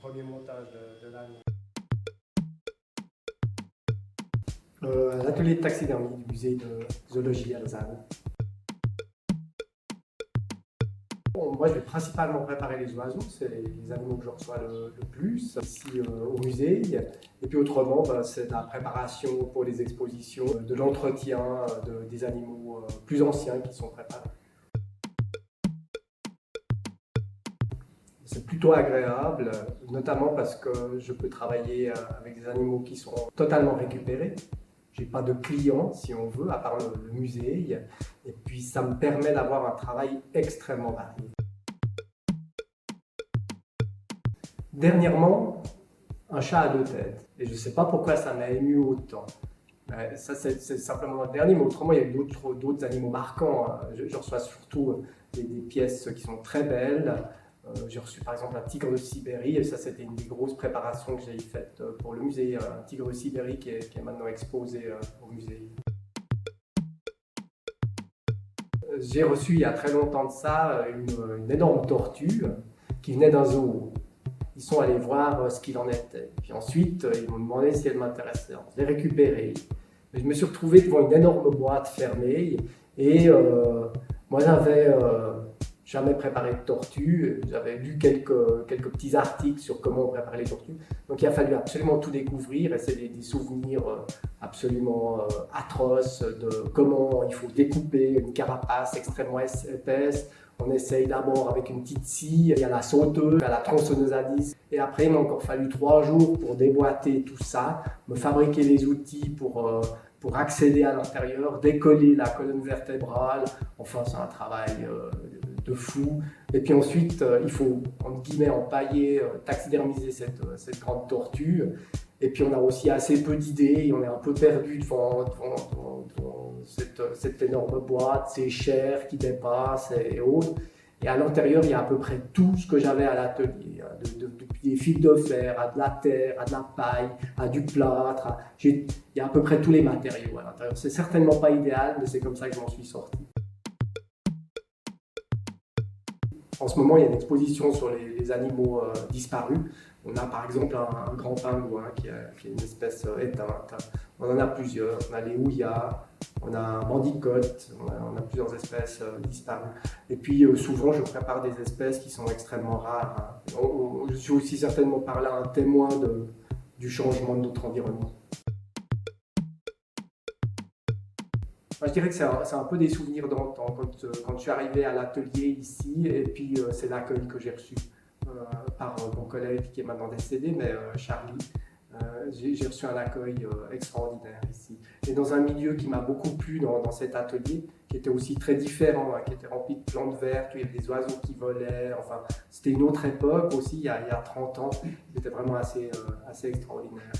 premier montage de l'année. L'atelier de taxidermie du musée de zoologie à Lausanne. Bon, moi, je vais principalement préparer les oiseaux, c'est les animaux que je reçois le plus ici au musée. Et puis autrement, c'est de la préparation pour les expositions, de l'entretien des animaux plus anciens qui sont préparés. C'est plutôt agréable, notamment parce que je peux travailler avec des animaux qui sont totalement récupérés. Je n'ai pas de clients, si on veut, à part le musée. Et puis, ça me permet d'avoir un travail extrêmement varié. Dernièrement, un chat à deux têtes. Et je ne sais pas pourquoi ça m'a ému autant. Ça, c'est simplement le dernier, mais autrement, il y a d'autres animaux marquants. Je reçois surtout des pièces qui sont très belles. J'ai reçu par exemple un tigre de Sibérie, et ça c'était une des grosses préparations que j'ai faites pour le musée, un tigre de Sibérie qui est maintenant exposé au musée. J'ai reçu il y a très longtemps de ça une énorme tortue qui venait d'un zoo. Ils sont allés voir ce qu'il en était. Puis ensuite, ils m'ont demandé si elle m'intéressait. Je l'ai récupérée. Je me suis retrouvé devant une énorme boîte fermée et moi j'avais jamais préparé de tortue, j'avais lu quelques petits articles sur comment on préparait les tortues, donc il a fallu absolument tout découvrir et c'est des souvenirs absolument atroces de comment il faut découper une carapace extrêmement épaisse. On essaye d'abord avec une petite scie, il y a la sauteuse, il y a la tronçonneuse à disque. Et après, il m'a encore fallu 3 jours pour déboîter tout ça, me fabriquer les outils pour accéder à l'intérieur, décoller la colonne vertébrale. Enfin, c'est un travail de fou. Et puis ensuite, il faut, entre guillemets, empailler, taxidermiser cette grande tortue. Et puis on a aussi assez peu d'idées, et on est un peu perdu devant cette énorme boîte, ces chairs qui dépassent et autres. Et à l'intérieur, il y a à peu près tout ce que j'avais à l'atelier, depuis des fils de fer, à de la terre, à de la paille, à du plâtre. Il y a à peu près tous les matériaux à l'intérieur. C'est certainement pas idéal, mais c'est comme ça que je m'en suis sorti. En ce moment, il y a une exposition sur les animaux disparus. On a par exemple un grand pingouin qui est une espèce éteinte. On en a plusieurs. On a les ouïas, on a un bandicoot, on a plusieurs espèces disparues. Et puis souvent, je prépare des espèces qui sont extrêmement rares. Je suis aussi certainement par là un témoin du changement de notre environnement. Moi, je dirais que c'est un peu des souvenirs d'antan, quand je suis arrivé à l'atelier ici, et puis c'est l'accueil que j'ai reçu par mon collègue qui est maintenant décédé, mais Charlie. J'ai reçu un accueil extraordinaire ici. Et dans un milieu qui m'a beaucoup plu dans cet atelier, qui était aussi très différent, qui était rempli de plantes vertes, où il y avait des oiseaux qui volaient. Enfin, c'était une autre époque aussi, il y a 30 ans. C'était vraiment assez extraordinaire.